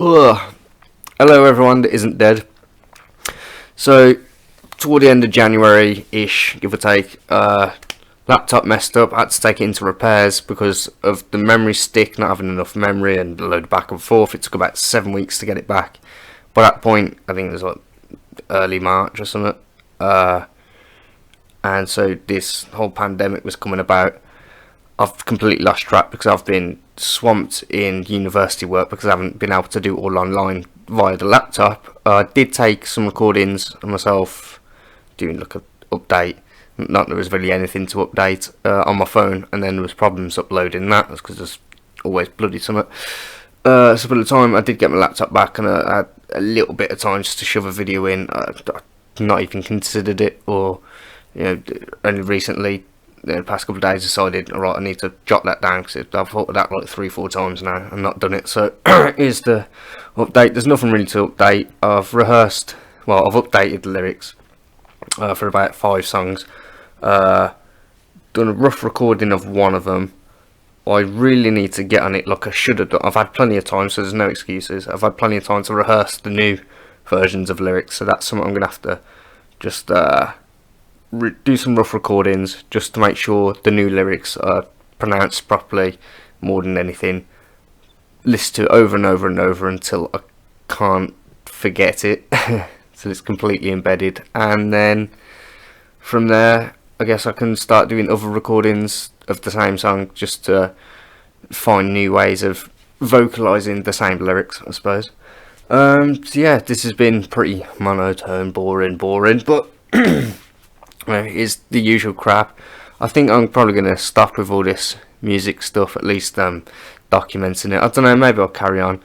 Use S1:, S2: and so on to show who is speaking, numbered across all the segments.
S1: Ugh. Hello everyone that isn't dead. So, toward the end of January-ish, give or take, laptop messed up. I had to take it into repairs because of the memory stick not having enough memory and a load back and forth. It took about 7 weeks to get it back. By that point, I think it was like early March or something. And so this whole pandemic was coming about. I've completely lost track because I've been swamped in university work because I haven't been able to do it all online via the laptop. I did take some recordings of myself doing like an update. Not that there was really anything to update on my phone, and then there was problems uploading that because there's always bloody something. So by the time I did get my laptop back and I had a little bit of time just to shove a video in, I not even considered it, or only recently, the past couple of days, decided, alright, I need to jot that down because I've thought of that like 3-4 times now and not done it. So here's the update. There's nothing really to update. I've updated the lyrics for about 5 songs. Done a rough recording of one of them. I really need to get on it like I should have done. I've had plenty of time, so there's no excuses. I've had plenty of time to rehearse the new versions of lyrics, so that's something I'm going to have to just do some rough recordings just to make sure the new lyrics are pronounced properly more than anything. Listen to it over and over and over until I can't forget it, so it's completely embedded, and then from there I guess I can start doing other recordings of the same song just to find new ways of vocalising the same lyrics, I suppose. So yeah, this has been pretty monotone, boring, but it is the usual crap. I think I'm probably going to stop with all this music stuff, at least documenting it. I don't know, maybe I'll carry on,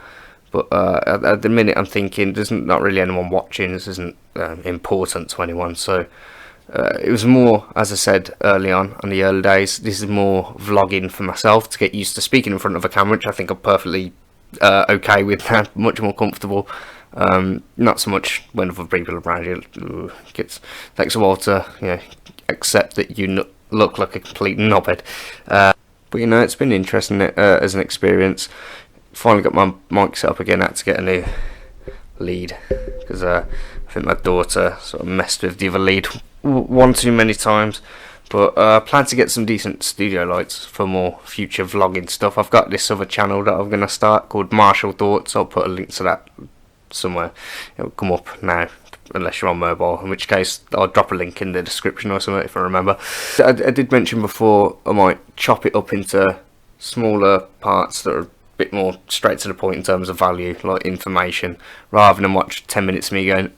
S1: but at the minute I'm thinking there's not really anyone watching. This isn't important to anyone, so it was more, as I said early on the early days, this is more vlogging for myself to get used to speaking in front of a camera, which I think I'm perfectly okay with now, much more comfortable. Not so much when other people are around you. Takes a while to accept that you look like a complete knobhead. But it's been interesting as an experience. Finally got my mic set up again. Had to get a new lead because I think my daughter sort of messed with the other lead one too many times. But I plan to get some decent studio lights for more future vlogging stuff. I've got this other channel that I'm going to start called Martial Thoughts. I'll put a link to that somewhere. It'll come up now, unless you're on mobile, in which case I'll drop a link in the description or something if I remember. I did mention before I might chop it up into smaller parts that are a bit more straight to the point in terms of value, like information, rather than watch 10 minutes of me going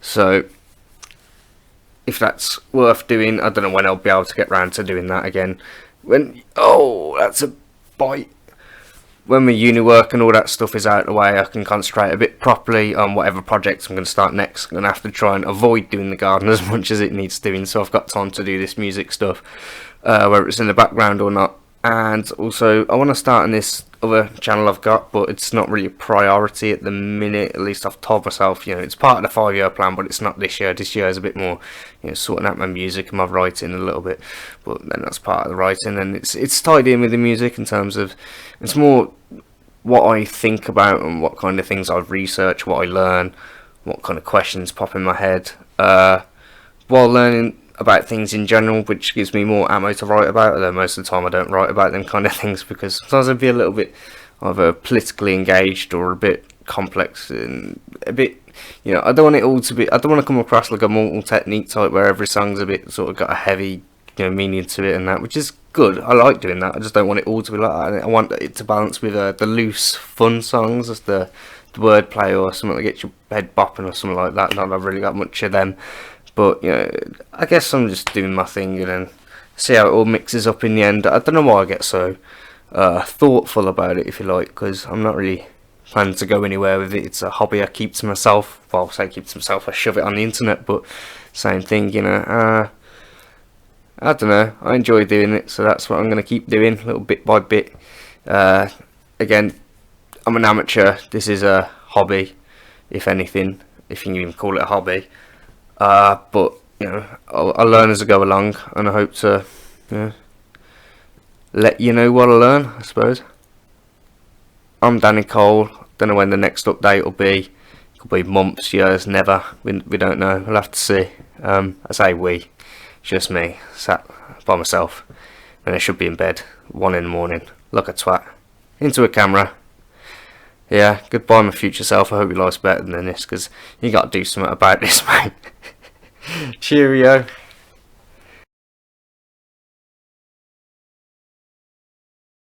S1: so if that's worth doing, I don't know when I'll be able to get round to doing that again. That's a bite. When my uni work and all that stuff is out of the way, I can concentrate a bit properly on whatever projects I'm going to start next. I'm going to have to try and avoid doing the garden as much as it needs doing, so I've got time to do this music stuff, whether it's in the background or not. And also, I want to start on this other channel I've got, but it's not really a priority at the minute. At least I've told myself, it's part of the 5-year plan, but it's not this year. This year is a bit more, sorting out my music and my writing a little bit. But then that's part of the writing, and it's tied in with the music in terms of it's more what I think about and what kind of things I research, what I learn, what kind of questions pop in my head, while learning about things in general, which gives me more ammo to write about, although most of the time I don't write about them kind of things because sometimes I'd be a little bit either politically engaged or a bit complex and a bit, I don't want it all to be, I don't want to come across like a Mortal Technique type where every song's a bit sort of got a heavy meaning to it and that, which is good. I like doing that. I just don't want it all to be like that. I want it to balance with the loose fun songs, as the wordplay or something that gets your head bopping or something like that. Not that I've really got much of them. But, I guess I'm just doing my thing and then see how it all mixes up in the end. I don't know why I get so thoughtful about it, if you like, because I'm not really planning to go anywhere with it. It's a hobby I keep to myself. Well, I'll say keep to myself, I shove it on the internet, but same thing, I don't know. I enjoy doing it, so that's what I'm going to keep doing, little bit by bit. Again, I'm an amateur. This is a hobby, if anything, if you can even call it a hobby. But I'll learn as I go along, and I hope to let you know what I learn, I suppose. I'm Danny Cole. Don't know when the next update will be. Could be months, years, never. We don't know. We'll have to see. I say we. It's just me, sat by myself. And I should be in bed, 1 in the morning. Look at twat. Into a camera. Yeah, goodbye my future self. I hope your life's better than this, because you got to do something about this, mate. Cheerio.